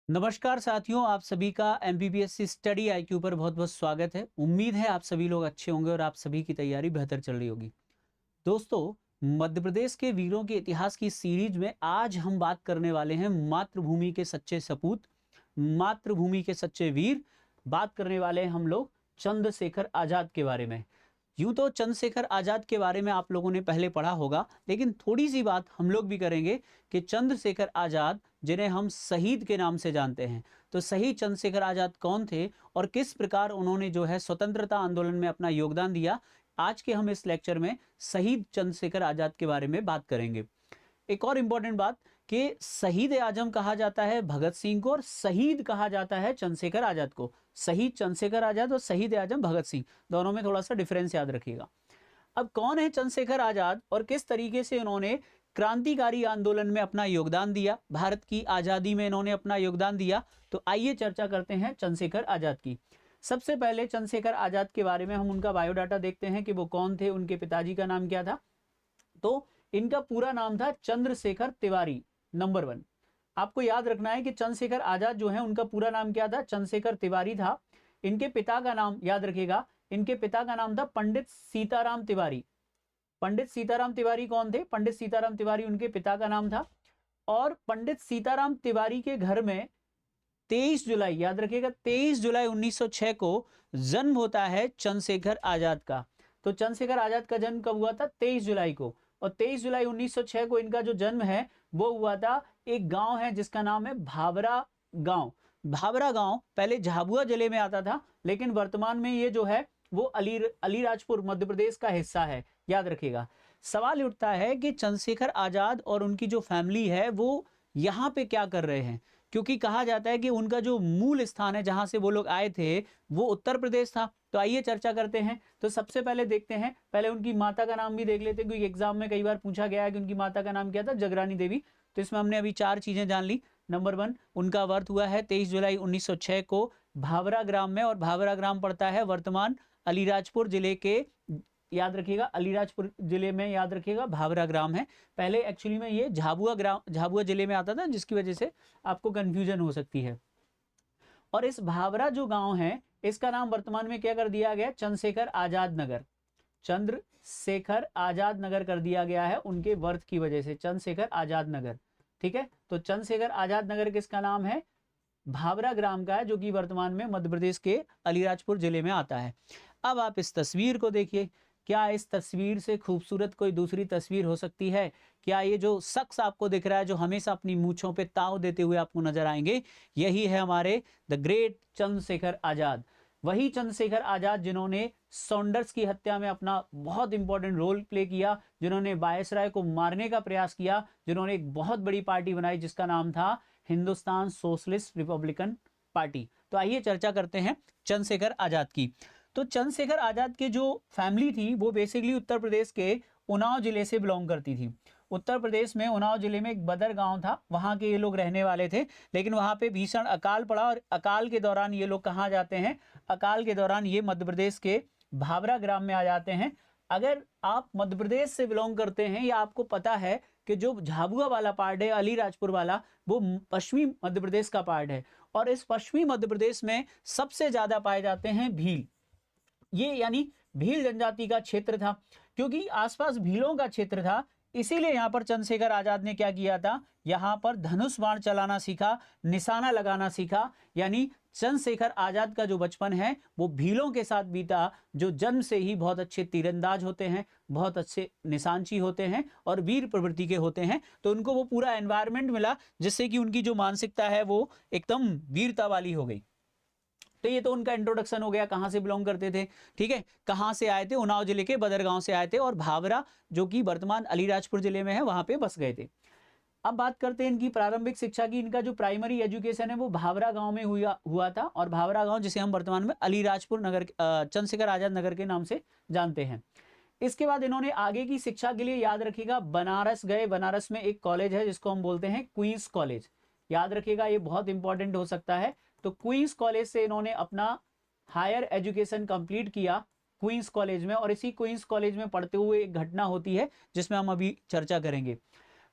नमस्कार साथियों, आप सभी का एमबीबीएस स्टडी आईक्यू पर बहुत बहुत स्वागत है। उम्मीद है आप सभी लोग अच्छे होंगे और आप सभी की तैयारी बेहतर चल रही होगी। दोस्तों, मध्य प्रदेश के वीरों के इतिहास की सीरीज में आज हम बात करने वाले हैं मातृभूमि के सच्चे सपूत, मातृभूमि के सच्चे वीर। बात करने वाले हैं हम लोग चंद्रशेखर आजाद के बारे में। यूं तो चंद्रशेखर आजाद के बारे में आप लोगों ने पहले पढ़ा होगा, लेकिन थोड़ी सी बात हम लोग भी करेंगे कि चंद्रशेखर आजाद, जिन्हें हम शहीद के नाम से जानते हैं, तो शहीद चंद्रशेखर आजाद कौन थे और किस प्रकार उन्होंने जो है स्वतंत्रता आंदोलन में अपना योगदान दिया। आज के हम इस लेक्चर में शहीद चंद्रशेखर आजाद के बारे में बात करेंगे। एक और इंपॉर्टेंट बात कि शहीद आजम कहा जाता है भगत सिंह को और शहीद कहा जाता है चंद्रशेखर आजाद को। शहीद चंद्रशेखर आजाद और शहीद आजम भगत सिंह, दोनों में थोड़ा सा डिफरेंस याद रखिएगा। अब कौन है चंद्रशेखर आजाद और किस तरीके से उन्होंने क्रांतिकारी आंदोलन में अपना योगदान दिया, भारत की आजादी में इन्होंने अपना योगदान दिया, तो आइए चर्चा करते हैं चंद्रशेखर आजाद की। सबसे पहले चंद्रशेखर आजाद के बारे में हम उनका बायोडाटा देखते हैं कि वो कौन थे, उनके पिताजी का नाम क्या था। तो इनका पूरा नाम था चंद्रशेखर तिवारी। नंबर 1, आपको याद रखना है कि चंद्रशेखर आजाद जो है उनका पूरा नाम क्या था, चंद्रशेखर तिवारी था। इनके पिता का नाम याद रखिएगा, इनके पिता का नाम था पंडित सीताराम तिवारी। पंडित सीताराम तिवारी कौन थे? पंडित सीताराम तिवारी उनके पिता का नाम था। और पंडित सीताराम तिवारी के घर में 23 जुलाई, याद रखिएगा 23 जुलाई 1906 को जन्म होता है चंद्रशेखर आजाद का। तो चंद्रशेखर आजाद का जन्म कब हुआ था? 23 जुलाई को। और 23 जुलाई 1906 को इनका जो जन्म है वो हुआ था एक गांव है जिसका नाम है भावरा गांव। भावरा गांव पहले झाबुआ जिले में आता था, लेकिन वर्तमान में ये जो है वो अलीराजपुर मध्य प्रदेश का हिस्सा है, याद रखिएगा। सवाल उठता है कि चंद्रशेखर आजाद और उनकी जो फैमिली है वो यहाँ पे क्या कर रहे हैं, क्योंकि कहा जाता है कि उनका जो मूल स्थान है जहां से वो लोग आए थे वो उत्तर प्रदेश था। तो आइए चर्चा करते हैं। तो सबसे पहले देखते हैं, पहले उनकी माता का नाम भी देख लेते हैं, क्योंकि एग्जाम में कई बार पूछा गया है कि उनकी माता का नाम क्या था, जगरानी देवी। तो इसमें हमने अभी 4 चीजें जान ली। नंबर 1, उनका बर्थ हुआ है 23 जुलाई 1906 को भावरा ग्राम में, और भावरा ग्राम पड़ता है वर्तमान अलीराजपुर जिले के, याद रखिएगा अलीराजपुर जिले में, याद रखिएगा भावरा ग्राम है। पहले एक्चुअली में ये झाबुआ जिले में आता था, जिसकी वजह से आपको कंफ्यूजन हो सकती है। और इस भावरा जो गांव है इसका नाम वर्तमान में क्या कर दिया गया? चंद्रशेखर आजाद नगर। चंद्रशेखर आजाद नगर कर दिया गया है उनके बर्थ की वजह से, चंद्रशेखर आजाद नगर। ठीक है, तो चंद्रशेखर आजाद नगर किसका नाम है? भावरा ग्राम का है, जो कि वर्तमान में मध्य प्रदेश के अलीराजपुर जिले में आता है। अब आप इस तस्वीर को देखिए, क्या इस तस्वीर से खूबसूरत कोई दूसरी तस्वीर हो सकती है? क्या ये जो शख्स आपको दिख रहा है, जो हमेशा अपनी मूंछों पे ताव देते हुए आपको नजर आएंगे, यही है हमारे द ग्रेट चंद्रशेखर आजाद। वही चंद्रशेखर आजाद जिन्होंने सॉन्डर्स की हत्या में अपना बहुत इंपॉर्टेंट रोल प्ले किया, जिन्होंने वायसराय को मारने का प्रयास किया, जिन्होंने एक बहुत बड़ी पार्टी बनाई जिसका नाम था हिंदुस्तान सोशलिस्ट रिपब्लिकन पार्टी। तो आइए चर्चा करते हैं चंद्रशेखर आजाद की। तो चंद्रशेखर आजाद के जो फैमिली थी वो बेसिकली उत्तर प्रदेश के उन्नाव जिले से बिलोंग करती थी। उत्तर प्रदेश में उन्नाव जिले में एक बदर गांव था, वहां के ये लोग रहने वाले थे। लेकिन वहां पे भीषण अकाल पड़ा और अकाल के दौरान ये लोग कहाँ जाते हैं? अकाल के दौरान ये मध्य प्रदेश के भावरा ग्राम में आ जाते हैं। अगर आप मध्य प्रदेश से बिलोंग करते हैं या आपको पता है कि जो झाबुआ वाला पार्ट है अलीराजपुर वाला, वो पश्चिमी मध्य प्रदेश का पार्ट है, और इस पश्चिमी मध्य प्रदेश में सबसे ज्यादा पाए जाते हैं भील। ये यानी भील जनजाति का क्षेत्र था, क्योंकि आसपास भीलों का क्षेत्र था, इसीलिए यहां पर चंद्रशेखर आजाद ने क्या किया था? यहां पर धनुष बाण चलाना सीखा, निशाना लगाना सीखा। यानी चंद्रशेखर आजाद का जो बचपन है वो भीलों के साथ बीता, जो जन्म से ही बहुत अच्छे तीरंदाज होते हैं, बहुत अच्छे निशानची होते हैं और वीर प्रवृत्ति के होते हैं। तो उनको वो पूरा एनवायरमेंट मिला जिससे कि उनकी जो मानसिकता है वो एकदम वीरता वाली हो गई। तो ये तो उनका इंट्रोडक्शन हो गया, कहां से बिलोंग करते थे। ठीक है, कहां से आए थे? उन्नाव जिले के बदरगांव से आए थे, और भावरा जो कि वर्तमान अलीराजपुर जिले में है वहां पे बस गए थे। अब बात करते हैं इनकी प्रारंभिक शिक्षा की। इनका जो प्राइमरी एजुकेशन है वो भावरा गांव में हुआ था, और भावरा गांव जिसे हम वर्तमान में अलीराजपुर नगर, चंद्रशेखर आजाद नगर के नाम से जानते हैं। इसके बाद इन्होंने आगे की शिक्षा के लिए, याद रखिएगा, बनारस गए। बनारस में एक कॉलेज है जिसको हम बोलते हैं क्वींस कॉलेज, याद रखिएगा, ये बहुत इंपॉर्टेंट हो सकता है। तो क्वींस कॉलेज से इन्होंने अपना हायर एजुकेशन कंप्लीट किया क्वींस कॉलेज में, और इसी क्वींस कॉलेज में पढ़ते हुए एक घटना होती है जिसमें हम अभी चर्चा करेंगे।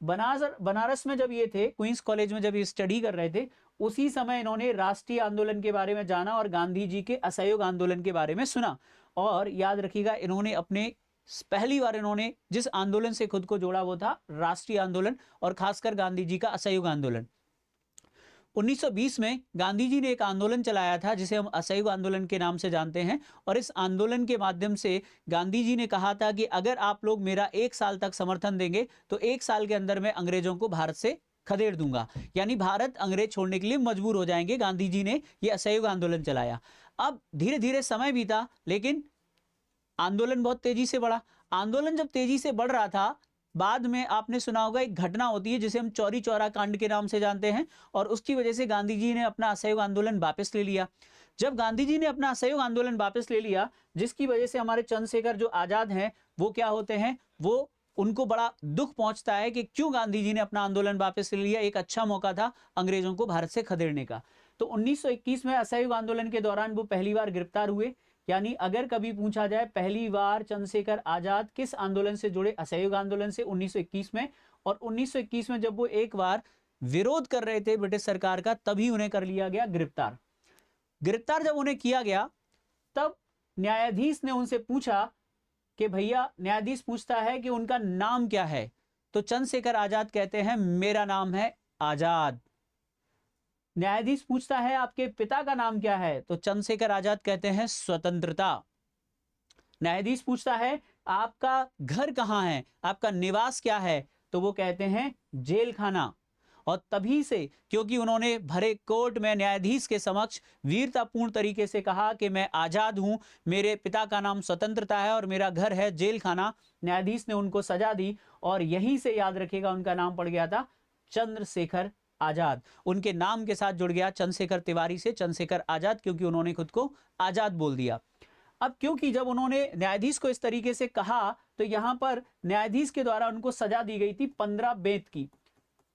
बनारस में जब ये थे, क्वींस कॉलेज में जब ये स्टडी कर रहे थे, उसी समय इन्होंने राष्ट्रीय आंदोलन के बारे में जाना और गांधी जी के असहयोग आंदोलन के बारे में सुना। और याद रखिएगा, इन्होंने अपने पहली बार इन्होंने जिस आंदोलन से खुद को जोड़ा वो था राष्ट्रीय आंदोलन और खासकर गांधी जी का असहयोग आंदोलन। 1920 में गांधी जी ने एक आंदोलन चलाया था जिसे हम असहयोग आंदोलन के नाम से जानते हैं। और इस आंदोलन के माध्यम से गांधी जी ने कहा था कि अगर आप लोग मेरा 1 साल तक समर्थन देंगे तो 1 साल के अंदर मैं अंग्रेजों को भारत से खदेड़ दूंगा, यानी भारत अंग्रेज छोड़ने के लिए मजबूर हो जाएंगे। गांधी जी ने यह असहयोग आंदोलन चलाया। अब धीरे धीरे समय बीता, लेकिन आंदोलन बहुत तेजी से बढ़ा। आंदोलन जब तेजी से बढ़ रहा था, बाद में आपने सुना होगा एक घटना होती है जिसे हम चौरी चौरा कांड के नाम से जानते हैं, और उसकी वजह से गांधी जी ने अपना असहयोग आंदोलन वापस ले लिया। जब गांधी जी ने अपना असहयोग आंदोलन वापस ले लिया, जिसकी वजह से हमारे चंद्रशेखर जो आजाद हैं वो क्या होते हैं, वो उनको बड़ा दुख पहुंचता है कि क्यों गांधी जी ने अपना आंदोलन वापस ले लिया, एक अच्छा मौका था अंग्रेजों को भारत से खदेड़ने का। तो 1921 में असहयोग आंदोलन के दौरान वो पहली बार गिरफ्तार हुए। यानी अगर कभी पूछा जाए पहली बार चंद्रशेखर आजाद किस आंदोलन से जुड़े, असहयोग आंदोलन से 1921 में। और 1921 में जब वो एक बार विरोध कर रहे थे ब्रिटिश सरकार का, तभी उन्हें कर लिया गया गिरफ्तार। गिरफ्तार जब उन्हें किया गया, तब न्यायाधीश ने उनसे पूछा कि भैया, न्यायाधीश पूछता है कि उनका नाम क्या है, तो चंद्रशेखर आजाद कहते हैं मेरा नाम है आजाद। न्यायाधीश पूछता है आपके पिता का नाम क्या है, तो चंद्रशेखर आजाद कहते हैं स्वतंत्रता। न्यायाधीश पूछता है आपका घर कहां है, आपका निवास क्या है, तो वो कहते हैं जेल खाना। और तभी से, क्योंकि उन्होंने भरे कोर्ट में न्यायाधीश के समक्ष वीरतापूर्ण तरीके से कहा कि मैं आजाद हूं, मेरे पिता का नाम स्वतंत्रता है और मेरा घर है जेल खाना, न्यायाधीश ने उनको सजा दी। और यहीं से याद रखिएगा उनका नाम पड़ गया था चंद्रशेखर आजाद। उनके नाम के साथ जुड़ गया चंद्रशेखर तिवारी से चंद्रशेखर आजाद, क्योंकि उन्होंने खुद को आजाद बोल दिया। अब क्योंकि जब उन्होंने न्यायाधीश को इस तरीके से कहा, तो यहां पर न्यायाधीश के द्वारा उनको सजा दी गई थी 15 बेंत की।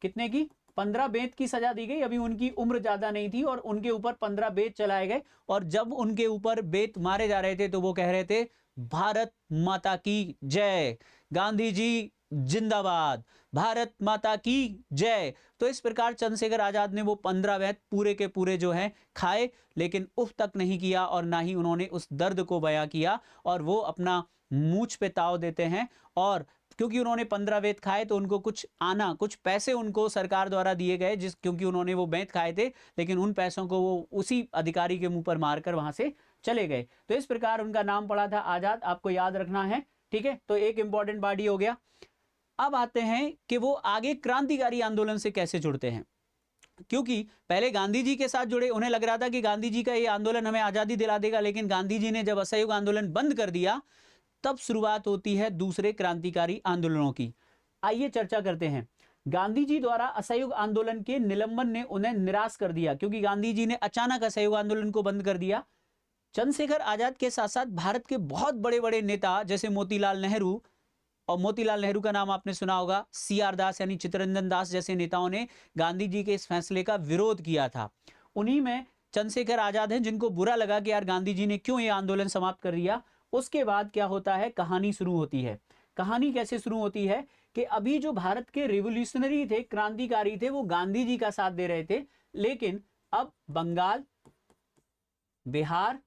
कितने की? 15 बेंत की सजा दी गई। अभी उनकी उम्र ज्यादा नहीं थी और उनके ऊपर 15 बेंत चलाए गए। और जब उनके ऊपर बेंत मारे जा रहे थे तो वो कह रहे थे भारत माता की जय, गांधी जी जिंदाबाद, भारत माता की जय। तो इस प्रकार चंद्रशेखर आजाद ने वो 15 बेंत पूरे के पूरे जो है खाए, लेकिन उफ तक नहीं किया और ना ही उन्होंने उस दर्द को बयां किया। और वो अपना मूंछ पे ताव देते हैं। और क्योंकि उन्होंने 15 बेंत खाए तो उनको कुछ पैसे उनको सरकार द्वारा दिए गए, क्योंकि उन्होंने वो बेंत खाए थे, लेकिन उन पैसों को वो उसी अधिकारी के मुंह पर मारकर वहां से चले गए। तो इस प्रकार उनका नाम पड़ा था आजाद, आपको याद रखना है। ठीक है, तो एक इंपॉर्टेंट बात हो गया। अब आते हैं कि वो आगे क्रांतिकारी आंदोलन से कैसे जुड़ते हैं, क्योंकि पहले गांधी जी के साथ जुड़े, उन्हें लग रहा था कि गांधी जी का ये आंदोलन हमें आजादी दिला देगा, लेकिन गांधी जी ने जब असहयोग आंदोलन बंद कर दिया, तब शुरुआत होती है दूसरे क्रांतिकारी आंदोलनों की। आइए चर्चा करते हैं। गांधी जी द्वारा असहयोग आंदोलन के निलंबन ने उन्हें निराश कर दिया, क्योंकि गांधी जी ने अचानक असहयोग आंदोलन को बंद कर दिया। चंद्रशेखर आजाद के साथ साथ भारत के बहुत बड़े बड़े नेता जैसे मोतीलाल नेहरू, और मोतीलाल नेहरू का नाम आपने सुना होगा, CR दास यानी चित्तरंजन दास जैसे नेताओं ने गांधी जी के इस फैसले का विरोध किया था। उन्हीं में चंद्रशेखर आजाद हैं, जिनको बुरा लगा कि यार गांधी जी ने क्यों ये आंदोलन समाप्त कर दिया। उसके बाद क्या होता है, कहानी शुरू होती है। कहानी कैसे शुरू होती है कि अभी जो भारत के रिवोल्यूशनरी थे, क्रांतिकारी थे, वो गांधी जी का साथ दे रहे थे, लेकिन अब बंगाल, बिहार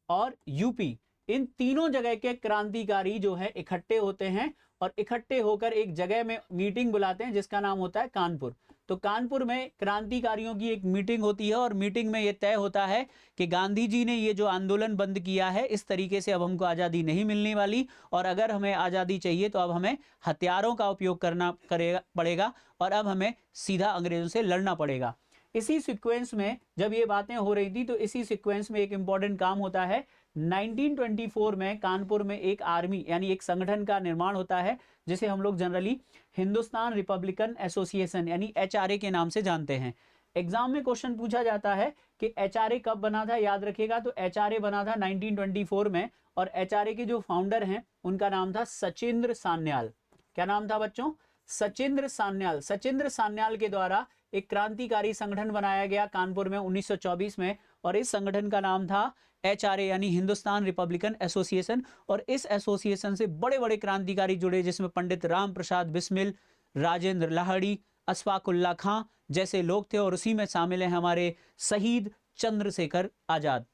और यूपी, इन तीनों जगह के क्रांतिकारी जो है इकट्ठे होते हैं और इकट्ठे होकर एक जगह में मीटिंग बुलाते हैं जिसका नाम होता है कानपुर। तो कानपुर में क्रांतिकारियों की एक मीटिंग होती है और मीटिंग में यह तय होता है कि गांधी जी ने ये जो आंदोलन बंद किया है, इस तरीके से अब हमको आज़ादी नहीं मिलने वाली, और अगर हमें आज़ादी चाहिए तो अब हमें हथियारों का उपयोग करना पड़ेगा और अब हमें सीधा अंग्रेजों से लड़ना पड़ेगा। इसी सीक्वेंस में जब ये बातें हो रही थी, तो इसी सीक्वेंस में एक इंपॉर्टेंट काम होता है। 1924 में कानपुर में एक आर्मी यानी एक संगठन का निर्माण होता है, जिसे हम लोग जनरली हिंदुस्तान रिपब्लिकन एसोसिएशन यानी HRA के नाम से जानते हैं। एग्जाम में क्वेश्चन पूछा जाता है कि HRA कब बना था, याद रखिएगा। तो HRA बना था 1924 में, और HRA के जो फाउंडर हैं उनका नाम था सचिंद्र सान्याल। क्या नाम था बच्चों? सचिंद्र सान्याल। सचिंद्र सान्याल के द्वारा एक क्रांतिकारी संगठन बनाया गया कानपुर में 1924 में, और इस संगठन का नाम था HRA यानी हिंदुस्तान रिपब्लिकन एसोसिएशन। और इस एसोसिएशन से बड़े बड़े क्रांतिकारी जुड़े, जिसमें पंडित राम प्रसाद बिस्मिल, राजेंद्र लाहिड़ी, अशफाकुल्ला खां जैसे लोग थे, और उसी में शामिल हैं हमारे शहीद चंद्रशेखर आजाद।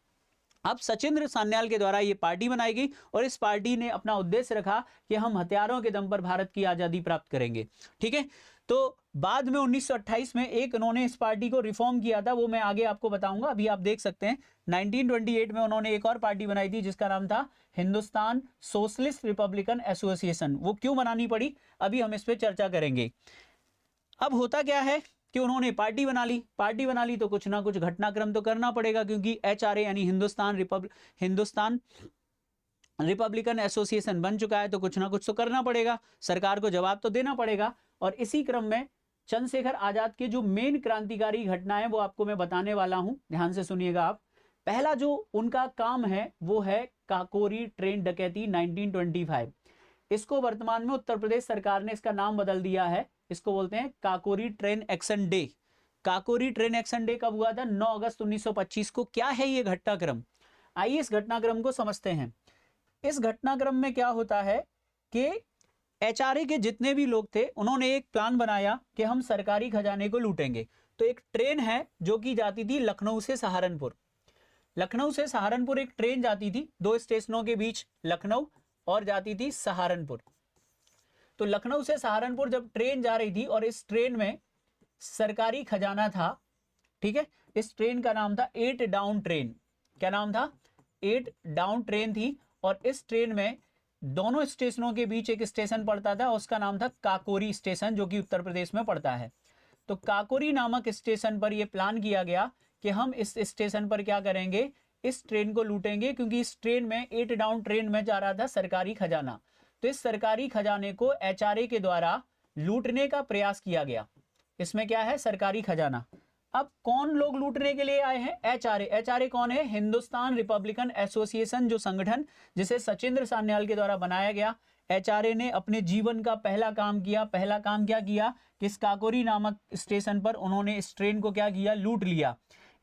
अब सचिंद्र सान्याल के द्वारा ये पार्टी बनाई गई और इस पार्टी ने अपना उद्देश्य रखा कि हम हथियारों के दम पर भारत की आजादी प्राप्त करेंगे। ठीक है, तो बाद में 1928 में एक उन्होंने इस पार्टी को रिफॉर्म किया था, वो मैं आगे आपको बताऊंगा। अभी आप देख सकते हैं 1928 में उन्होंने एक और पार्टी बनाई थी जिसका नाम था हिंदुस्तान सोशलिस्ट रिपब्लिकन एसोसिएशन। वो क्यों बनानी पड़ी, अभी हम इस पर चर्चा करेंगे। अब होता क्या है कि उन्होंने पार्टी बना ली तो कुछ ना कुछ घटनाक्रम तो करना पड़ेगा, क्योंकि एचआरए यानी हिंदुस्तान रिपब्लिकन एसोसिएशन बन चुका है, तो कुछ ना कुछ तो करना पड़ेगा, सरकार को जवाब तो देना पड़ेगा। और इसी क्रम में चंद्रशेखर आजाद के जो मेन क्रांतिकारी घटना है वो आपको मैं बताने वाला हूं, ध्यान से सुनिएगा आप। पहला जो उनका काम है वो है काकोरी ट्रेन डकैती 1925। इसको वर्तमान में उत्तर प्रदेश सरकार ने इसका नाम बदल दिया है, इसको बोलते हैं Kakori train action day. Kakori train action day कब हुआ था, 9 अगस्त 1925 को। क्या है ये घटनाक्रम, आइए इस घटनाक्रम को समझते हैं। इस घटनाक्रम में क्या होता है कि एचआरए के जितने भी लोग थे उन्होंने एक प्लान बनाया कि हम सरकारी खजाने को लूटेंगे। तो एक ट्रेन है जो कि जाती थी लखनऊ से सहारनपुर। लखनऊ से सहारनपुर एक ट्रेन जाती थी, दो स्टेशनों के बीच लखनऊ और जाती थी सहारनपुर। तो लखनऊ से सहारनपुर जब ट्रेन जा रही थी और इस ट्रेन में सरकारी खजाना था, ठीक है, इस ट्रेन का नाम था 8 डाउन ट्रेन। क्या नाम था, 8 डाउन ट्रेन थी। और इस ट्रेन में दोनों स्टेशनों के बीच एक स्टेशन पड़ता था, उसका नाम था काकोरी स्टेशन, जो कि उत्तर प्रदेश में पड़ता है। तो काकोरी नामक स्टेशन पर यह प्लान किया गया कि हम इस स्टेशन पर क्या करेंगे, इस ट्रेन को लूटेंगे, क्योंकि इस ट्रेन में 8 डाउन ट्रेन में जा रहा था सरकारी खजाना। तो इस सरकारी खजाने को एचआरए के द्वारा लूटने का प्रयास किया गया। इसमें क्या है, सरकारी खजाना। अब कौन लोग लूटने के लिए आए हैं, एचआरए। एचआरए कौन है, हिंदुस्तान रिपब्लिकन एसोसिएशन, जो संगठन जिसे सचिंद्र सान्याल के द्वारा बनाया गया। एचआरए ने अपने जीवन का पहला काम क्या किया कि इस काकोरी नामक स्टेशन पर उन्होंने इस ट्रेन को क्या किया, लूट लिया।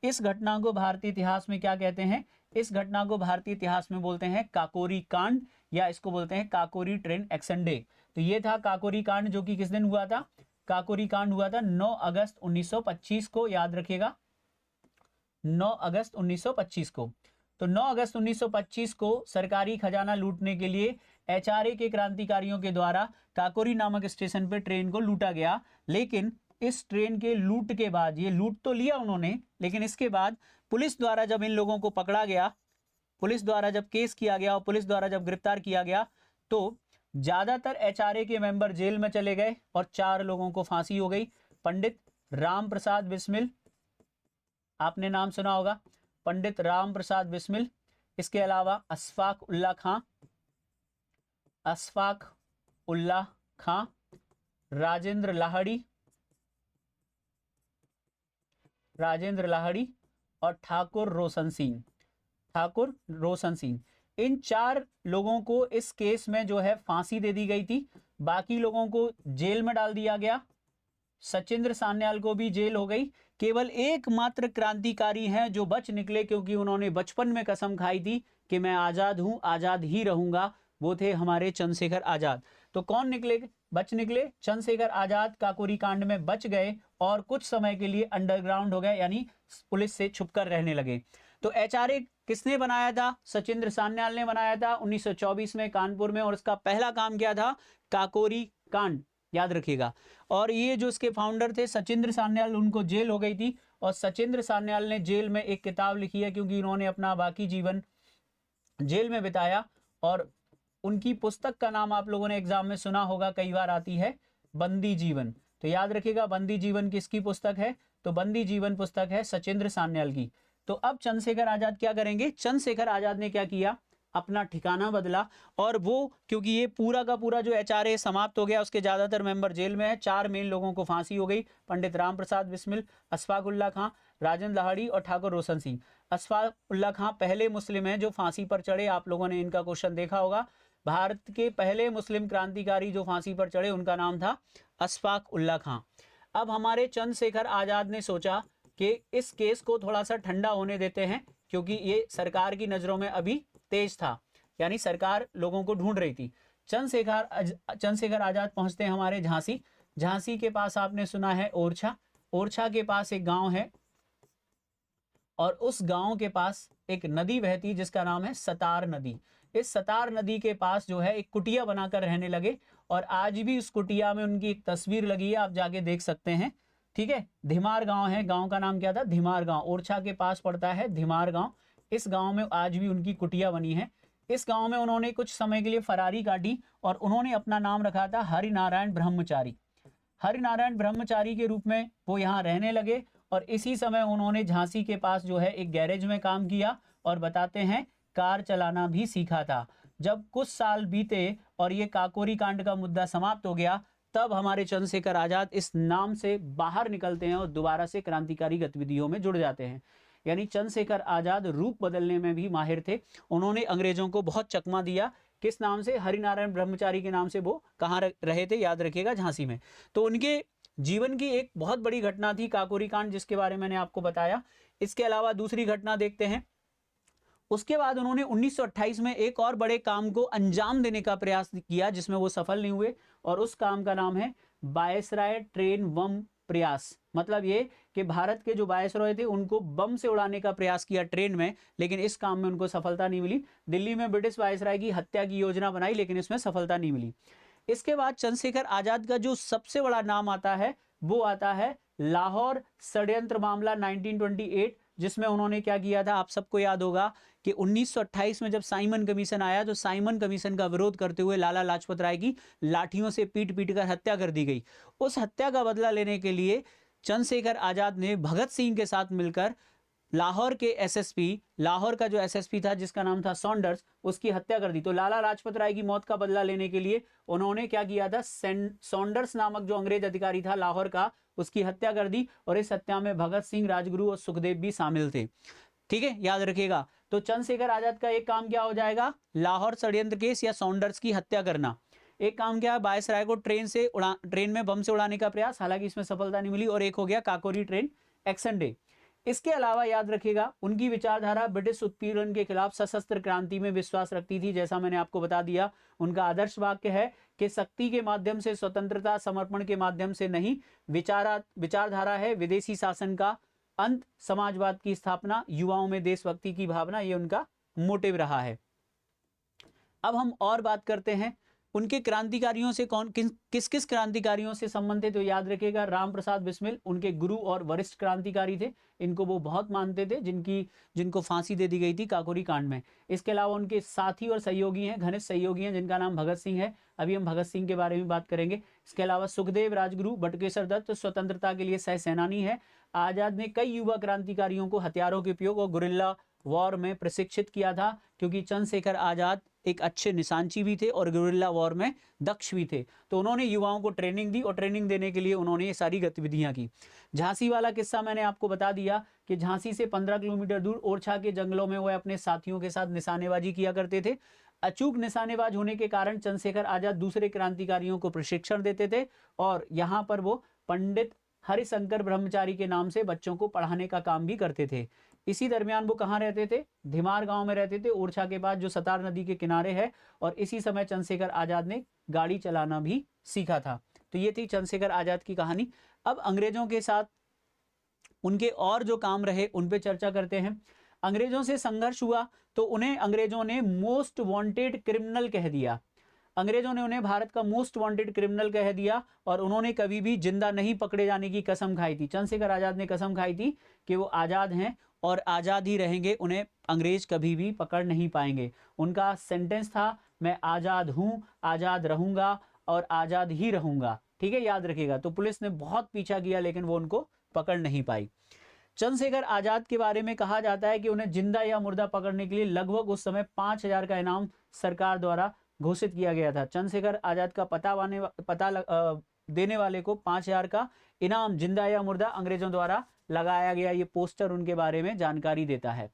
इस घटना को भारतीय इतिहास में क्या कहते हैं, इस घटना को भारतीय इतिहास में बोलते हैं काकोरी कांड, या इसको बोलते हैं काकोरी ट्रेन एक्शन डे। तो ये था काकोरी कांड, जो कि किस दिन हुआ था, काकोरी कांड हुआ था 9 अगस्त 1925 को, याद रखिएगा 9 अगस्त 1925 को। तो 9 अगस्त 1925 को सरकारी खजाना लूटने के लिए एचआरए के क्रांतिकारियों के द्वारा काकोरी नामक स्टेशन पर ट्रेन को लूटा गया। लेकिन इस ट्रेन के लूट के बाद, ये लूट तो लिया उन्होंने, लेकिन इसके बाद पुलिस द्वारा जब इन लोगों को पकड़ा गया, पुलिस द्वारा जब केस किया गया और पुलिस द्वारा जब गिरफ्तार किया गया, तो ज्यादातर एचआरए के मेंबर जेल में चले गए और 4 लोगों को फांसी हो गई। पंडित राम प्रसाद बिस्मिल, आपने नाम सुना होगा, पंडित राम प्रसाद बिस्मिल। इसके अलावा अशफाक उल्ला खां, राजेंद्र लाहड़ी और ठाकुर रोशन सिंह। इन 4 लोगों को इस केस में जो है फांसी दे दी गई थी। बाकी लोगों को जेल में डाल दिया गया, सचिंद्र सान्याल को भी जेल हो गई। केवल एकमात्र क्रांतिकारी हैं जो बच निकले, क्योंकि उन्होंने बचपन में कसम खाई थी कि मैं आजाद हूं, आजाद ही रहूंगा। वो थे हमारे चंद्रशेखर आजाद। तो कौन बच निकले, चंद्रशेखर आजाद काकोरी कांड में बच गए और कुछ समय के लिए अंडरग्राउंड हो गए, यानी पुलिस से छुपकर रहने लगे। तो एचआरए किसने बनाया था, सचिंद्र सान्याल ने बनाया था 1924 में कानपुर में, और उसका पहला काम क्या था, काकोरी कांड, याद रखिएगा। और ये जो इसके फाउंडर थे सचिंद्र सान्याल, उनको जेल हो गई थी, और सचिंद्र सान्याल ने जेल में एक किताब लिखी है, क्योंकि उन्होंने अपना बाकी जीवन जेल में बिताया। और उनकी पुस्तक का नाम आप लोगों ने एग्जाम में सुना होगा, कई बार आती है, बंदी जीवन। तो याद रखिएगा बंदी जीवन किसकी पुस्तक है, तो बंदी जीवन पुस्तक है सचिंद्र सान्याल की। तो अब चंद्रशेखर आजाद क्या करेंगे, चंद्रशेखर आजाद ने क्या किया, अपना ठिकाना बदला। और वो क्योंकि ये पूरा का पूरा जो एचआरए समाप्त हो गया, उसके ज्यादातर मेंबर जेल में है, 4 मेन लोगों को फांसी हो गई, पंडित राम प्रसाद बिस्मिल, अशफाक उल्ला खां, राजेंद्र लाहड़ी और ठाकुर रोशन सिंह। अशफाक उल्ला खां पहले मुस्लिम हैं जो फांसी पर चढ़े, आप लोगों ने इनका क्वेश्चन देखा होगा। भारत के पहले मुस्लिम क्रांतिकारी जो फांसी पर चढ़े उनका नाम था अशफाक उल्ला खां। अब हमारे चंद्रशेखर आजाद ने सोचा कि इस केस को थोड़ा सा ठंडा होने देते हैं, क्योंकि ये सरकार की नजरों में अभी तेज था, यानी सरकार लोगों को ढूंढ रही थी। चंद्रशेखर आजाद पहुंचते हैं हमारे झांसी। झांसी के पास आपने सुना है ओरछा, ओरछा के पास एक गांव है और उस गांव के पास एक नदी बहती जिसका नाम है सतार नदी। इस सतार नदी के पास जो है एक कुटिया बनाकर रहने लगे और आज भी उस कुटिया में उनकी एक तस्वीर लगी है, आप जाके देख सकते हैं। ठीक है, धिमार गांव है, गांव का नाम क्या था, धिमार गांव, ओरछा के पास पड़ता है धिमार गांव। इस गांव में आज भी उनकी कुटिया बनी है। इस गांव में उन्होंने कुछ समय के लिए फरारी काटी और उन्होंने अपना नाम रखा था हरिनारायण ब्रह्मचारी। हरिनारायण ब्रह्मचारी के रूप में वो यहाँ रहने लगे और इसी समय उन्होंने झांसी के पास जो है एक गैरेज में काम किया और बताते हैं कार चलाना भी सीखा था। जब कुछ साल बीते और ये काकोरी कांड का मुद्दा समाप्त हो गया, तब हमारे चंद्रशेखर आजाद इस नाम से बाहर निकलते हैं और दोबारा से क्रांतिकारी गतिविधियों में जुड़ जाते हैं। यानी चंद्रशेखर आजाद रूप बदलने में भी माहिर थे। उन्होंने अंग्रेजों को बहुत चकमा दिया, किस नाम से, हरिनारायण ब्रह्मचारी के नाम से। वो कहाँ रहे थे, याद रखिएगा, झांसी में। तो उनके जीवन की एक बहुत बड़ी घटना थी काकोरी कांड, जिसके बारे में मैंने आपको बताया। इसके अलावा दूसरी घटना देखते हैं। उसके बाद उन्होंने 1928 में एक और बड़े काम को अंजाम देने का प्रयास किया जिसमें वो सफल नहीं हुए, और उस काम का नाम है वायसराय ट्रेन बम प्रयास। मतलब ये कि भारत के जो वायसराय थे उनको बम से उड़ाने का प्रयास किया ट्रेन में, लेकिन इस काम में उनको सफलता नहीं मिली। दिल्ली में ब्रिटिश वायसराय की हत्या की योजना बनाई, लेकिन इसमें सफलता नहीं मिली। इसके बाद चंद्रशेखर आजाद का जो सबसे बड़ा नाम आता है वो आता है लाहौर षड्यंत्र मामला 1928, जिसमें उन्होंने क्या किया था, आप सबको याद होगा कि 1928 में जब साइमन कमीशन आया तो साइमन कमीशन का विरोध करते हुए लाला लाजपत राय की लाठियों से पीट पीट कर हत्या कर दी गई। उस हत्या का बदला लेने के लिए चंद्रशेखर आजाद ने भगत सिंह के साथ मिलकर लाहौर के एसएसपी, लाहौर का जो एसएसपी था जिसका नाम था सॉन्डर्स, उसकी हत्या कर दी। तो लाला लाजपत राय की मौत का बदला लेने के लिए उन्होंने क्या किया था, सॉन्डर्स नामक जो अंग्रेज अधिकारी था लाहौर का, उसकी हत्या कर दी। और इस हत्या में भगत सिंह, राजगुरु और सुखदेव भी शामिल थे। ठीक है, याद रखिएगा। तो चंद्रशेखर आजाद का एक काम क्या हो जाएगा, लाहौर षड्यंत्र केस या सॉन्डर्स की हत्या करना। एक काम क्या है, वायसराय को ट्रेन में बम से उड़ाने का प्रयास, हालांकि इसमें सफलता नहीं मिली। और एक हो गया काकोरी ट्रेन एक्शन डे। इसके अलावा याद रखिएगा, उनकी विचारधारा ब्रिटिश उत्पीड़न के खिलाफ सशस्त्र क्रांति में विश्वास रखती थी। जैसा मैंने आपको बता दिया, उनका आदर्श वाक्य है कि शक्ति के माध्यम से, स्वतंत्रता, समर्पण के माध्यम से नहीं। विचारधारा है विदेशी शासन का अंत, समाजवाद की स्थापना, युवाओं में देशभक्ति की भावना, ये उनका मोटिव रहा है। अब हम और बात करते हैं उनके क्रांतिकारियों से, किस किस क्रांतिकारियों से संबंधित। तो याद रखिएगा, राम प्रसाद बिस्मिल उनके गुरु और वरिष्ठ क्रांतिकारी थे। इनको वो बहुत मानते थे, जिनको फांसी दे दी गई थी काकोरी कांड में। इसके अलावा उनके साथी और सहयोगी हैं, घनिष्ठ सहयोगी हैं, जिनका नाम भगत सिंह है। अभी हम भगत सिंह के बारे में बात करेंगे। इसके अलावा सुखदेव, राजगुरु, बटुकेश्वर दत्त स्वतंत्रता के लिए सह सेनानी है। आजाद ने कई युवा क्रांतिकारियों को हथियारों के उपयोग और गुरिल्ला वॉर में प्रशिक्षित किया था, क्योंकि चंद्रशेखर आजाद एक अच्छे निशानची भी थे और गुरिल्ला वॉर में दक्ष भी थे। तो उन्होंने युवाओं को ट्रेनिंग दी और ट्रेनिंग देने के लिए उन्होंने ये सारी गतिविधियां की। झांसी वाला किस्सा मैंने आपको बता दिया कि झांसी से 15 किलोमीटर दूर ओरछा के जंगलों में वो अपने साथियों के साथ निशानेबाजी किया करते थे। अचूक निशानेबाज होने के कारण चंद्रशेखर आजाद दूसरे क्रांतिकारियों को प्रशिक्षण देते थे और यहाँ पर वो पंडित हरिशंकर ब्रह्मचारी के नाम से बच्चों को पढ़ाने का काम भी करते थे। इसी दरमियान वो कहाँ रहते थे, धिमार गांव में रहते थे, ओरछा के पास, जो सतार नदी के किनारे है। और इसी समय चंद्रशेखर आजाद ने गाड़ी चलाना भी सीखा था। तो ये थी चंद्रशेखर आजाद की कहानी। अब अंग्रेजों के साथ उनके और जो काम रहे उन पे चर्चा करते हैं। अंग्रेजों से संघर्ष हुआ तो उन्हें अंग्रेजों ने मोस्ट वांटेड क्रिमिनल कह दिया। अंग्रेजों ने उन्हें भारत का मोस्ट वांटेड क्रिमिनल कह दिया और उन्होंने कभी भी जिंदा नहीं पकड़े जाने की कसम खाई थी। चंद्रशेखर आजाद ने कसम खाई थी कि वो आजाद हैं और आजाद ही रहेंगे, उन्हें अंग्रेज कभी भी पकड़ नहीं पाएंगे। उनका सेंटेंस था, मैं आजाद हूं, आजाद रहूंगा और आजाद ही रहूंगा। ठीक है, याद रखिएगा। तो पुलिस ने बहुत पीछा किया लेकिन वो उनको पकड़ नहीं पाई। चंद्रशेखर आजाद के बारे में कहा जाता है कि उन्हें जिंदा या मुर्दा पकड़ने के लिए लगभग उस समय 5,000 का इनाम सरकार द्वारा घोषित किया गया था। चंद्रशेखर आजाद का देने वाले को 5,000 का इनाम, जिंदा या मुर्दा, अंग्रेजों द्वारा लगाया गया। ये पोस्टर उनके बारे में जानकारी देता है।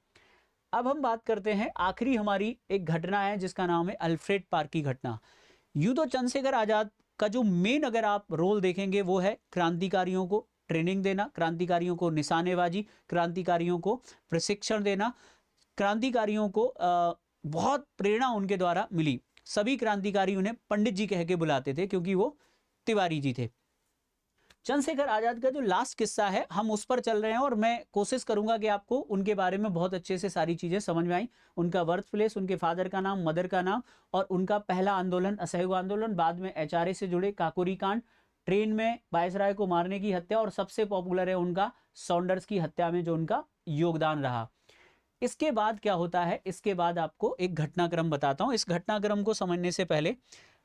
अब हम बात करते हैं, आखिरी हमारी एक घटना है जिसका नाम है अल्फ्रेड पार्क की घटना। यूं तो चंद्रशेखर आजाद का जो मेन अगर आप रोल देखेंगे वो है क्रांतिकारियों को ट्रेनिंग देना, क्रांतिकारियों को निशानेबाजी, क्रांतिकारियों को प्रशिक्षण देना। क्रांतिकारियों को बहुत प्रेरणा उनके द्वारा मिली। सभी क्रांतिकारी उन्हें पंडित जी कह के बुलाते थे क्योंकि वो तिवारी जी थे। चंद्रशेखर आजाद का जो लास्ट किस्सा है हम उस पर चल रहे हैं और मैं कोशिश करूंगा कि आपको उनके बारे में बहुत अच्छे से सारी चीजें समझ में आई, उनका बर्थ प्लेस, उनके फादर का नाम, मदर का नाम, और उनका पहला आंदोलन असहयोग आंदोलन, बाद में एचआरए से जुड़े काकोरी कांड, ट्रेन में वायसराय को मारने की हत्या, और सबसे पॉपुलर है उनका सॉन्डर्स की हत्या में जो उनका योगदान रहा। इसके बाद क्या होता है, इसके बाद आपको एक घटनाक्रम बताता हूं। इस घटनाक्रम को समझने से पहले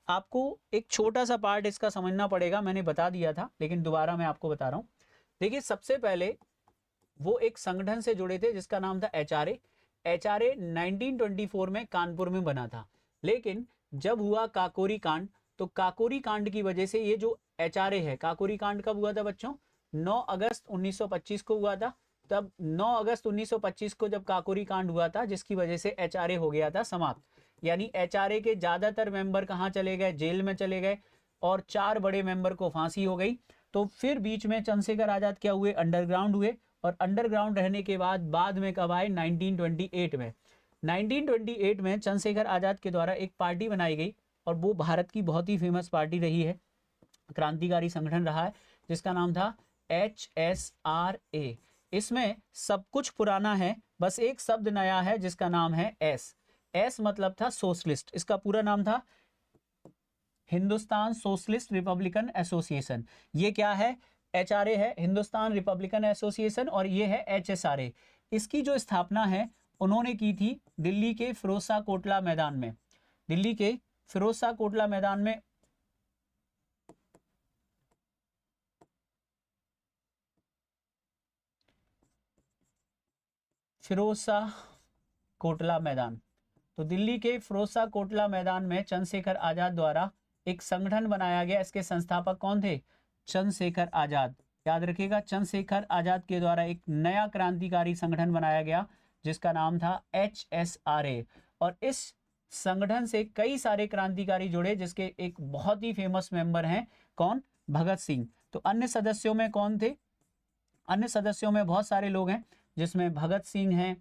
आपको एक छोटा सा पार्ट इसका समझना पड़ेगा, मैंने बता दिया था लेकिन दोबारा मैं आपको बता रहा हूं। देखिए, सबसे पहले वो एक संगठन से जुड़े थे जिसका नाम था एचआरए। एचआरए 1924 में कानपुर में बना था, लेकिन जब हुआ काकोरी कांड, तो काकोरी कांड की वजह से ये जो एचआरए है, काकोरी कांड कब हुआ था बच्चों? 9 अगस्त 1925 को हुआ था। तब 9 अगस्त 1925 को जब काकोरी कांड हुआ था, जिसकी वजह से एचआरए हो गया था समाप्त। यानी एचआरए के ज्यादातर मेंबर कहां चले गए? जेल में चले गए, और 4 बड़े मेंबर को फांसी हो गई। तो फिर बीच में चंद्रशेखर आजाद क्या हुए? अंडरग्राउंड हुए, और अंडरग्राउंड रहने के बाद में कब आए? 1928 में। 1928 में चंद्रशेखर आजाद के द्वारा एक पार्टी बनाई गई, और वो भारत की बहुत ही फेमस पार्टी रही है, क्रांतिकारी संगठन रहा है, जिसका नाम था HSRA। इसमें सब कुछ पुराना है, बस एक शब्द नया है जिसका नाम है एस। एस मतलब था सोशलिस्ट, इसका पूरा नाम था हिंदुस्तान सोशलिस्ट रिपब्लिकन एसोसिएशन। ये क्या है? एचआरए है, हिंदुस्तान रिपब्लिकन एसोसिएशन, और ये है HSRA। इसकी जो स्थापना है उन्होंने की थी दिल्ली के फिरोजशाह कोटला मैदान में। दिल्ली के फिरोजशाह कोटला मैदान में फिरोजशाह कोटला मैदान, तो दिल्ली के फिरोजशाह कोटला मैदान में चंद्रशेखर आजाद द्वारा एक संगठन बनाया गया। इसके संस्थापक कौन थे? चंद्रशेखर आजाद। याद रखिएगा, चंद्रशेखर आजाद के द्वारा एक नया क्रांतिकारी संगठन बनाया गया जिसका नाम था HSRA। और इस संगठन से कई सारे क्रांतिकारी जुड़े, जिसके एक बहुत ही फेमस मेंबर हैं कौन? भगत सिंह। तो अन्य सदस्यों में कौन थे? अन्य सदस्यों में बहुत सारे लोग हैं, जिसमें भगत सिंह हैं,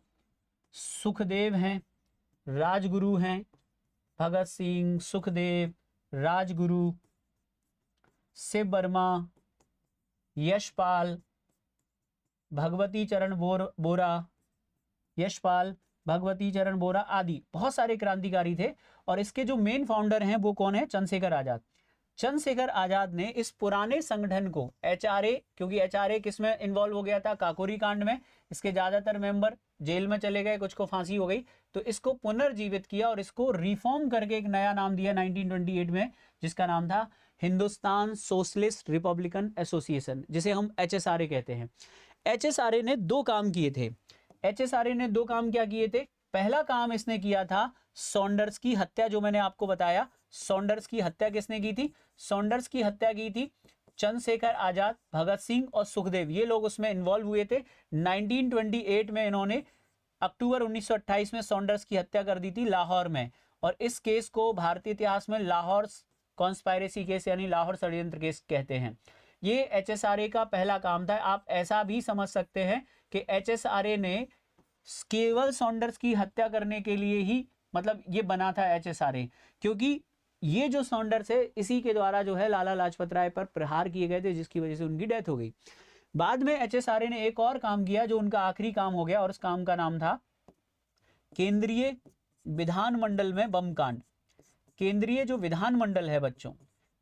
सुखदेव हैं, राजगुरु हैं। भगत सिंह, सुखदेव, राजगुरु, शिव वर्मा, यशपाल, भगवती चरण बोरा, यशपाल, भगवती चरण बोरा आदि बहुत सारे क्रांतिकारी थे। और इसके जो मेन फाउंडर हैं वो कौन है? चंद्रशेखर आजाद। चंद्रशेखर आजाद ने इस पुराने संगठन को एचआरए, क्योंकि एचआरए किस में इन्वॉल्व हो गया था? काकोरी कांड में। इसके ज्यादातर मेंबर जेल में चले गए, कुछ को फांसी हो गई, तो इसको पुनर्जीवित किया और इसको रिफॉर्म करके एक नया नाम दिया 1928 में, जिसका नाम था हिंदुस्तान सोशलिस्ट रिपब्लिकन एसोसिएशन, जिसे हम HSRA कहते हैं। HSRA ने 2 काम किए थे। HSRA ने 2 काम क्या किए थे? पहला काम इसने किया था सॉन्डर्स की हत्या, जो मैंने आपको बताया। सॉन्डर्स की हत्या किसने की थी? सॉन्डर्स की हत्या की थी चंद्रशेखर आजाद, भगत सिंह और सुखदेव, ये लोग उसमें इन्वॉल्व हुए थे। 1928 में इन्होंने अक्टूबर 1928 में सॉन्डर्स की हत्या कर दी थी लाहौर में, और इस केस को भारतीय इतिहास में लाहौर कॉन्स्पायरेसी केस यानी लाहौर षड्यंत्र केस कहते हैं। ये HSRA का पहला काम था। आप ऐसा भी समझ सकते हैं कि HSRA ने केवल सॉन्डर्स की हत्या करने के लिए ही मतलब ये बना था HSRA, क्योंकि ये जो सॉन्डर्स है इसी के द्वारा जो है लाला लाजपत राय पर प्रहार किए गए थे, जिसकी वजह से उनकी डेथ हो गई। बाद में HSRA ने एक और काम किया जो उनका आखिरी काम हो गया, और उस काम का नाम था केंद्रीय विधानमंडल में बम कांड। केंद्रीय जो विधानमंडल है बच्चों,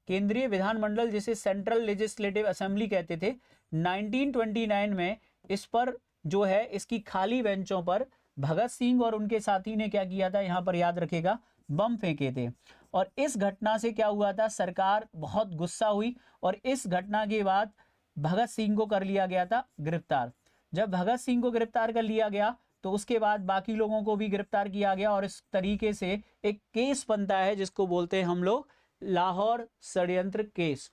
केंद्रीय विधानमंडल जिसे सेंट्रल लेजिस्लेटिव असेंबली कहते थे, 1929 में इस पर जो है इसकी खाली बेंचों पर भगत सिंह और उनके साथी ने क्या किया था? यहां पर याद रखेगा, बम फेंके थे। और इस घटना से क्या हुआ था? सरकार बहुत गुस्सा हुई, और इस घटना के बाद भगत सिंह को कर लिया गया था गिरफ्तार। जब भगत सिंह को गिरफ्तार कर लिया गया तो उसके बाद बाकी लोगों को भी गिरफ्तार किया गया, और इस तरीके से एक केस बनता है जिसको बोलते हैं हम लोग लाहौर षड्यंत्र केस।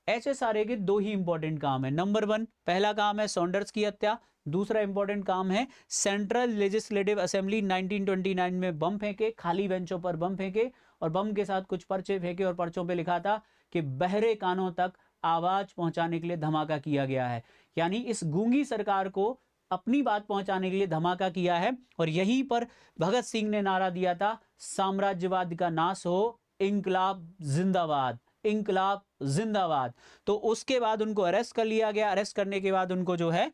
HSRA के 2 ही इंपॉर्टेंट काम है। नंबर 1, पहला काम है सॉन्डर्स की हत्या, दूसरा इंपॉर्टेंट काम है सेंट्रल लेजिस्लेटिव असेंबली 1929 में बम फेंके, खाली बेंचों पर बम फेंके, और बम के साथ कुछ पर्चे फेंके, और पर्चों पे लिखा था कि बहरे कानों तक आवाज पहुंचाने के लिए धमाका किया गया है। यानी इस गूंगी सरकार को अपनी बात पहुंचाने के लिए धमाका किया है। और यहीं पर भगत सिंह ने नारा दिया था, साम्राज्यवाद का नाश हो, इंकलाब जिंदाबाद। इंकलाब जिंदाबाद। तो उसके बाद उनको अरेस्ट कर लिया गया। अरेस्ट करने के बाद उनको जो है,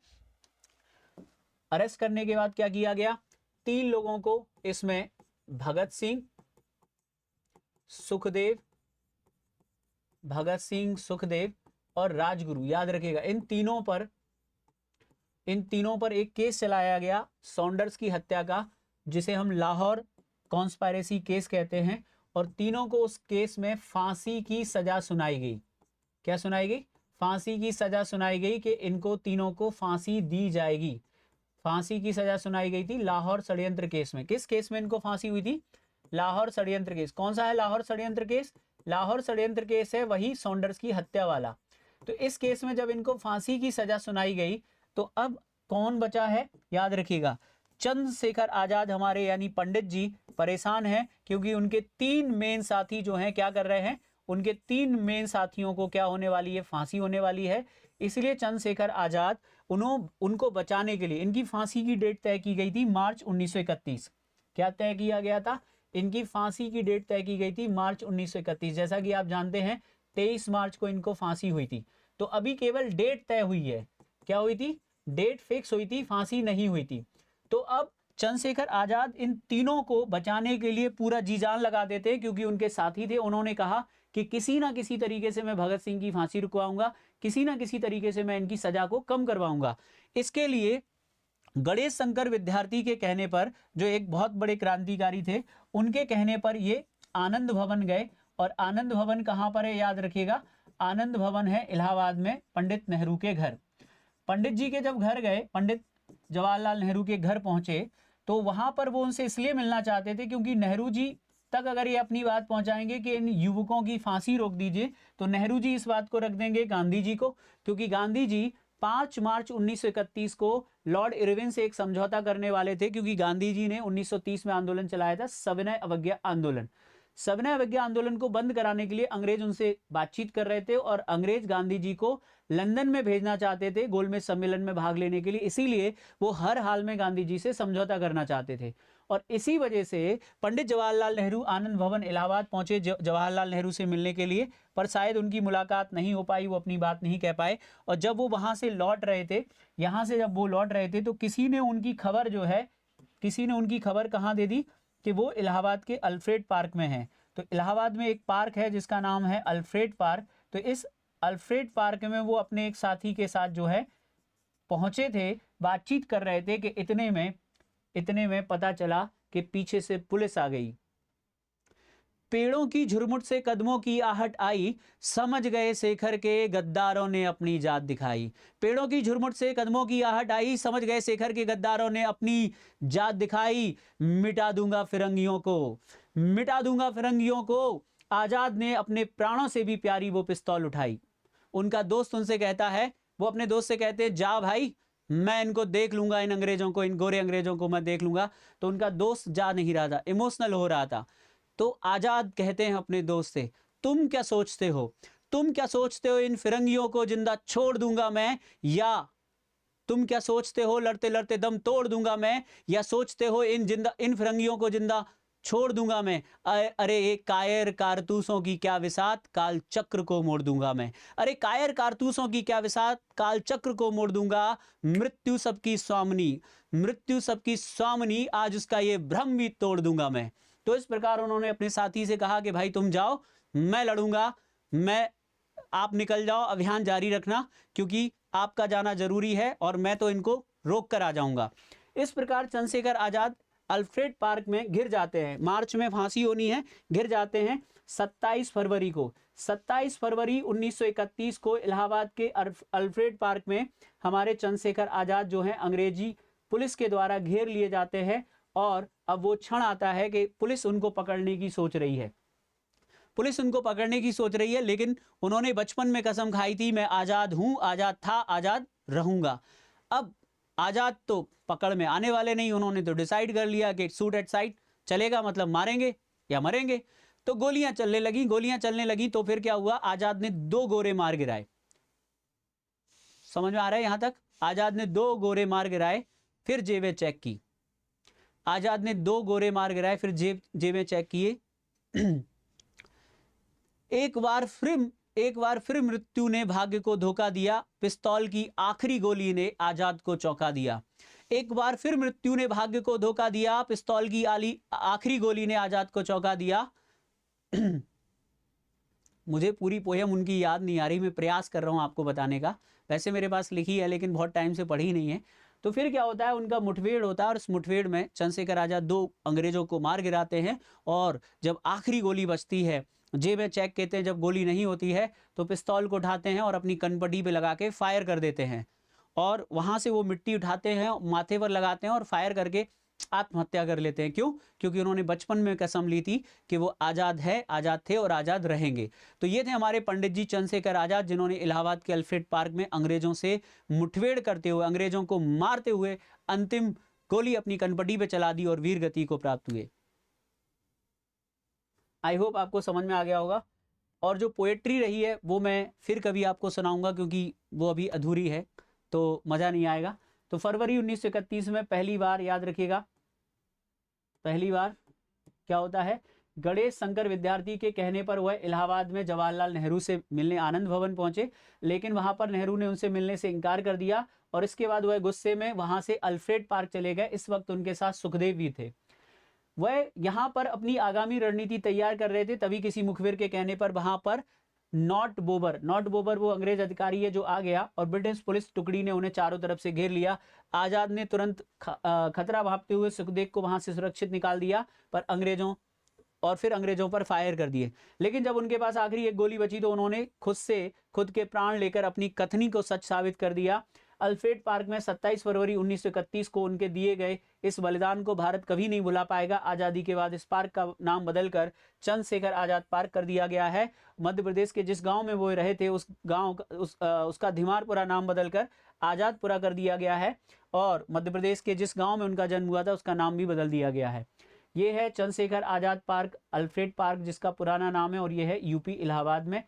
अरेस्ट करने के बाद क्या किया गया, 3 लोगों को, इसमें भगत सिंह, सुखदेव, भगत सिंह, सुखदेव और राजगुरु, याद रखिएगा, इन तीनों पर एक केस चलाया गया सॉन्डर्स की हत्या का, जिसे हम लाहौर कॉन्स्पायरेसी केस कहते हैं। और तीनों को उस केस में फांसी की सजा सुनाई गई। क्या सुनाई गई? फांसी की सजा सुनाई गई कि इनको तीनों को फांसी दी जाएगी। फांसी की सजा सुनाई गई थी लाहौर षड्यंत्र केस में। किस केस में इनको फांसी हुई थी? लाहौर षड्यंत्र केस। कौन सा है लाहौर षड्यंत्र केस? लाहौर षड्यंत्र केस है वही सॉन्डर्स की हत्या वाला। तो इस केस में जब इनको फांसी की सजा सुनाई गई, तो अब कौन बचा है? याद रखिएगा, चंद्रशेखर आजाद हमारे यानी पंडित जी परेशान हैं, क्योंकि उनके 3 मेन साथी जो हैं क्या कर रहे हैं, उनके 3 मेन साथियों को क्या होने वाली है? फांसी होने वाली है। इसलिए चंद्रशेखर आजाद उनको बचाने के लिए, इनकी फांसी की डेट तय की गई थी मार्च 1931। क्या तय किया गया था? इनकी फांसी की डेट तय की गई थी मार्च 1931। जैसा कि आप जानते हैं 23 मार्च को इनको फांसी हुई थी। तो अभी केवल डेट तय हुई है। क्या हुई थी? डेट फिक्स हुई थी, फांसी नहीं हुई थी। तो अब चंद्रशेखर आजाद इन तीनों को बचाने के लिए पूरा जी जान लगा देते, क्योंकि उनके साथी थे। उन्होंने कहा कि किसी ना किसी तरीके से मैं भगत सिंह की फांसी रुकवाऊंगा, किसी ना किसी तरीके से मैं इनकी सजा को कम करवाऊंगा। इसके लिए गणेश शंकर विद्यार्थी के कहने पर, जो एक बहुत बड़े क्रांतिकारी थे, उनके कहने पर ये आनंद भवन गए। और आनंद भवन कहाँ पर है? याद रखिएगा, आनंद भवन है इलाहाबाद में, पंडित नेहरू के घर। पंडित जी के जब घर गए, पंडित जवाहरलाल नेहरू के घर पहुंचे, तो वहां पर वो उनसे इसलिए मिलना चाहते थे क्योंकि नेहरू जी तक अगर ये अपनी बात पहुंचाएंगे कि इन युवकों की फांसी रोक दीजिए, तो नेहरू जी इस बात को रख देंगे गांधी जी को, क्योंकि गांधी जी 5 मार्च 1931 को लॉर्ड इरविन से एक समझौता करने वाले थे, क्योंकि गांधी जी ने 1930 में आंदोलन चलाया था, सविनय अवज्ञा आंदोलन। सविनय अवज्ञा आंदोलन को बंद कराने के लिए अंग्रेज उनसे बातचीत कर रहे थे, और अंग्रेज गांधी जी को लंदन में भेजना चाहते थे गोलमेज सम्मेलन में भाग लेने के लिए। इसीलिए वो हर हाल में गांधी जी से समझौता करना चाहते थे। और इसी वजह से पंडित जवाहरलाल नेहरू आनंद भवन इलाहाबाद पहुंचे जवाहरलाल नेहरू से मिलने के लिए, पर शायद उनकी मुलाकात नहीं हो पाई, वो अपनी बात नहीं कह पाए। और जब वो वहां से लौट रहे थे, यहाँ से जब वो लौट रहे थे, तो किसी ने उनकी खबर कहाँ दे दी कि वो इलाहाबाद के अल्फ्रेड पार्क में है। तो इलाहाबाद में एक पार्क है जिसका नाम है अल्फ्रेड पार्क। तो इस अल्फ्रेड पार्क में वो अपने एक साथी के साथ जो है पहुंचे थे, बातचीत कर रहे थे कि इतने में पता चला कि पीछे से पुलिस आ गई। पेड़ों की झुरमुट से कदमों की आहट आई, समझ गए शेखर के गद्दारों ने अपनी जात दिखाई। पेड़ों की झुरमुट से कदमों की आहट आई, समझ गए शेखर के गद्दारों ने अपनी जात दिखाई। मिटा दूंगा फिरंगियों को, मिटा दूंगा फिरंगियों को। आजाद ने अपने प्राणों से भी प्यारी वो पिस्तौल उठाई। उनका दोस्त उनसे कहता है, वो अपने दोस्त से कहते हैं, जा भाई, मैं इनको देख लूंगा, इन अंग्रेजों को, इन गोरे अंग्रेजों को मैं देख लूंगा। तो उनका दोस्त जा नहीं रहा था, इमोशनल हो रहा था। तो आजाद कहते हैं अपने दोस्त से, तुम क्या सोचते हो, तुम क्या सोचते हो, इन फिरंगियों को जिंदा छोड़ दूंगा मैं, या तुम क्या सोचते हो, लड़ते लड़ते दम तोड़ दूंगा मैं, या सोचते हो इन फिरंगियों को जिंदा छोड़ दूंगा मैं। अरे एक कायर कारतूसों की क्या विसात, काल चक्र को मोड़ दूंगा मैं। अरे कायर कारतूसों की क्या विसात, काल चक्र को मोड़ दूंगा। मृत्यु सबकी स्वामिनी, मृत्यु सबकी स्वामिनी, आज उसका ये भ्रम भी तोड़ दूंगा मैं। तो इस प्रकार उन्होंने अपने साथी से कहा कि भाई तुम जाओ, मैं लड़ूंगा, आप निकल जाओ, अभियान जारी रखना, क्योंकि आपका जाना जरूरी है और मैं तो इनको रोक कर आ जाऊंगा। इस प्रकार चंद्रशेखर आजाद अल्फ्रेड पार्क में गिर जाते हैं। मार्च में फांसी होनी है, गिर जाते हैं 27 फरवरी को। 27 फरवरी 1931 को इलाहाबाद के अल्फ्रेड पार्क में हमारे चंद्रशेखर आजाद जो हैं अंग्रेजी पुलिस के द्वारा घेर लिए जाते हैं। और अब वो क्षण आता है कि पुलिस उनको पकड़ने की सोच रही है, पुलिस उनको पकड़ने की सोच रही है, लेकिन उन्होंने बचपन में कसम खाई थी, मैं आजाद हूं, आजाद था, आजाद रहूंगा। अब आजाद तो पकड़ में आने वाले नहीं, उन्होंने तो डिसाइड कर लिया कि शूट एट साइट चलेगा, मतलब मारेंगे या मरेंगे। तो गोलियां चलने लगी। तो फिर क्या हुआ, आजाद ने 2 गोरे मार गिराए। समझ में आ रहा है यहां तक? आजाद ने 2 गोरे मार गिराए, फिर जेबें चेक की। आजाद ने 2 गोरे मार गिराए, फिर जेबें चेक किए। एक बार फिर मृत्यु ने भाग्य को धोखा दिया, पिस्तौल की आखिरी गोली ने आजाद को चौंका दिया। एक बार फिर मृत्यु ने भाग्य को धोखा दिया, पिस्तौल की आखिरी गोली ने आजाद को चौंका दिया। मुझे पूरी पोयम उनकी याद नहीं आ रही, मैं प्रयास कर रहा हूं आपको बताने का। वैसे मेरे पास लिखी है लेकिन बहुत टाइम से पढ़ी नहीं है। तो फिर क्या होता है, उनका मुठभेड़ होता है और उस मुठभेड़ में चंद्रशेखर आजाद 2 अंग्रेजों को मार गिराते हैं। और जब आखिरी गोली बचती है, जेब में चेक कहते हैं, जब गोली नहीं होती है तो पिस्तौल को उठाते हैं और अपनी कनपटी पे लगा के फायर कर देते हैं। और वहां से वो मिट्टी उठाते हैं, माथे पर लगाते हैं और फायर करके आत्महत्या कर लेते हैं। क्यों? क्योंकि उन्होंने बचपन में कसम ली थी कि वो आज़ाद थे और आज़ाद रहेंगे। तो ये थे हमारे पंडित जी चंद्रशेखर आज़ाद, जिन्होंने इलाहाबाद के अल्फ्रेड पार्क में अंग्रेजों से मुठभेड़ करते हुए, अंग्रेजों को मारते हुए अंतिम गोली अपनी कनपटी पे चला दी और वीर गति को प्राप्त हुए। आई होप आपको समझ में आ गया होगा। और जो पोएट्री रही है वो मैं फिर कभी आपको सुनाऊंगा, क्योंकि वो अभी अधूरी है तो मज़ा नहीं आएगा। तो फरवरी 1931 में पहली बार, याद रखिएगा, पहली बार क्या होता है, गणेश शंकर विद्यार्थी के कहने पर वह इलाहाबाद में जवाहरलाल नेहरू से मिलने आनंद भवन पहुंचे, लेकिन वहां पर नेहरू ने उनसे मिलने से इनकार कर दिया और इसके बाद वह गुस्से में वहां से अल्फ्रेड पार्क चले गए। इस वक्त उनके साथ सुखदेव भी थे। वह यहां पर अपनी आगामी रणनीति तैयार कर रहे थे, तभी किसी मुखबिर के कहने पर वहां पर नॉट बोबर वो अंग्रेज अधिकारी है जो आ गया और ब्रिटिश पुलिस टुकड़ी ने उन्हें चारों तरफ से घेर लिया। आजाद ने तुरंत खतरा भांपते हुए सुखदेव को वहां से सुरक्षित निकाल दिया पर फिर अंग्रेजों पर फायर कर दिए। लेकिन जब उनके पास आखिरी एक गोली बची तो उन्होंने खुद के प्राण लेकर अपनी कथनी को सच साबित कर दिया। अल्फ्रेड पार्क में 27 फरवरी 1931 को उनके दिए गए इस बलिदान को भारत कभी नहीं भुला पाएगा। आज़ादी के बाद इस पार्क का नाम बदलकर चंद्रशेखर आज़ाद पार्क कर दिया गया है। मध्य प्रदेश के जिस गांव में वो रहे थे उस गांव उसका धीमारपुरा नाम बदलकर आज़ादपुरा कर दिया गया है और मध्य प्रदेश के जिस गाँव में उनका जन्म हुआ था उसका नाम भी बदल दिया गया है। ये है Chandrashekhar Azad park, Alfred park जिसका पुराना नाम है, और ये है यूपी इलाहाबाद में।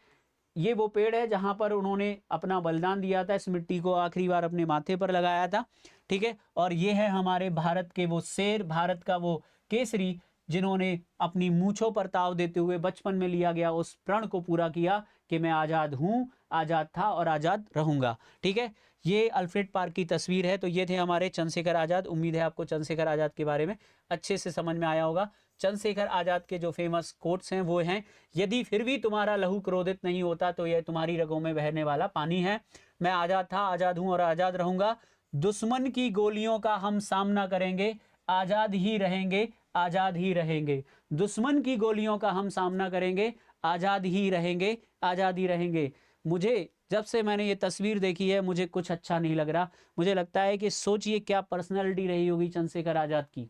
ये वो पेड़ है जहां पर उन्होंने अपना बलिदान दिया था, इस मिट्टी को आखिरी बार अपने माथे पर लगाया था। ठीक है, और ये है हमारे भारत के वो शेर, भारत का वो केसरी, जिन्होंने अपनी मूंछों पर ताव देते हुए बचपन में लिया गया उस प्रण को पूरा किया कि मैं आज़ाद हूँ, आज़ाद था और आज़ाद रहूंगा। ठीक है, ये अल्फ्रेड पार्क की तस्वीर है। तो ये थे हमारे चंद्रशेखर आज़ाद। उम्मीद है आपको चंद्रशेखर आज़ाद के बारे में अच्छे से समझ में आया होगा। चंद्रशेखर आज़ाद के जो फेमस कोट्स हैं वो हैं, यदि फिर भी तुम्हारा लहू क्रोधित नहीं होता तो यह तुम्हारी रगों में बहने वाला पानी है। मैं आज़ाद था, आज़ाद हूँ और आज़ाद रहूंगा। दुश्मन की गोलियों का हम सामना करेंगे, आज़ाद ही रहेंगे, आज़ाद ही रहेंगे। दुश्मन की गोलियों का हम सामना करेंगे, आज़ाद ही रहेंगे, आज़ाद ही रहेंगे। मुझे जब से मैंने ये तस्वीर देखी है मुझे कुछ अच्छा नहीं लग रहा। मुझे लगता है कि सोचिए क्या पर्सनैलिटी रही होगी चंद्रशेखर आज़ाद की,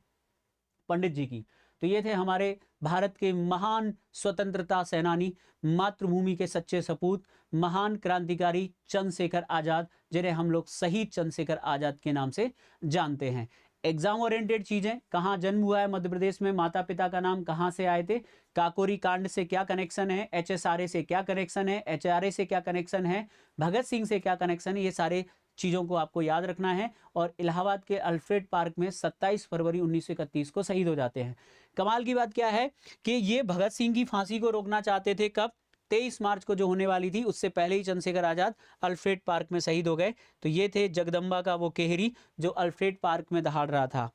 पंडित जी की। तो ये थे हमारे भारत के महान स्वतंत्रता सेनानी, मातृभूमि के सच्चे सपूत, महान क्रांतिकारी चंद्रशेखर आज़ाद, जिन्हें हम लोग शहीद चंद्रशेखर आज़ाद के नाम से जानते हैं। एग्जाम ओरिएंटेड चीजें, कहाँ जन्म हुआ है मध्य प्रदेश में, माता पिता का नाम कहाँ से आए थे, काकोरी कांड से क्या कनेक्शन है, HSRA से क्या कनेक्शन है, HRA से क्या कनेक्शन है, भगत सिंह से क्या कनेक्शन है, ये सारे चीज़ों को आपको याद रखना है। और इलाहाबाद के अल्फ्रेड पार्क में 27 फरवरी 1931 को शहीद हो जाते हैं। कमाल की बात क्या है कि ये भगत सिंह की फांसी को रोकना चाहते थे, कब, 23 मार्च को जो होने वाली थी, उससे पहले ही चंद्रशेखर आज़ाद अल्फ्रेड पार्क में शहीद हो गए। तो ये थे जगदम्बा का वो केहरी जो अल्फ्रेड पार्क में दहाड़ रहा था।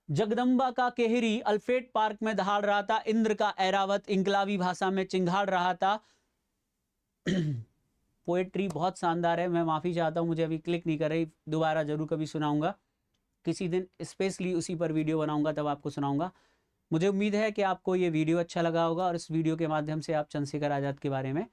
जगदम्बा का केहरी अल्फ्रेड पार्क में दहाड़ रहा था, इंद्र का ऐरावत इंकलाबी भाषा में चिंगाड़ रहा था। पोएट्री बहुत शानदार है, मैं माफ़ी चाहता हूँ, मुझे अभी क्लिक नहीं कर रही, दोबारा जरूर कभी सुनाऊंगा, किसी दिन स्पेशली उसी पर वीडियो बनाऊंगा तब आपको सुनाऊंगा। मुझे उम्मीद है कि आपको ये वीडियो अच्छा लगा होगा और इस वीडियो के माध्यम से आप चंद्रशेखर आज़ाद के बारे में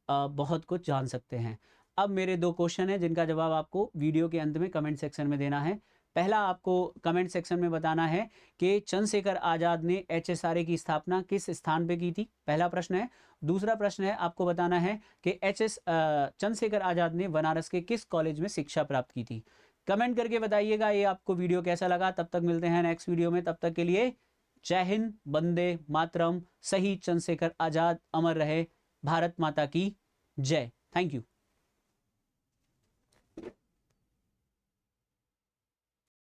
बहुत कुछ जान सकते हैं। अब मेरे 2 क्वेश्चन हैं जिनका जवाब आपको वीडियो के अंत में कमेंट सेक्शन में देना है। पहला, आपको कमेंट सेक्शन में बताना है कि चंद्रशेखर आज़ाद ने HSRA की स्थापना किस स्थान पे की थी, पहला प्रश्न है। दूसरा प्रश्न है, आपको बताना है कि चंद्रशेखर आज़ाद ने बनारस के किस कॉलेज में शिक्षा प्राप्त की थी। कमेंट करके बताइएगा ये आपको वीडियो कैसा लगा। तब तक मिलते हैं नेक्स्ट वीडियो में, तब तक के लिए जय हिंद, वंदे मातरम, शहीद चंद्रशेखर आज़ाद अमर रहे, भारत माता की जय। Thank you.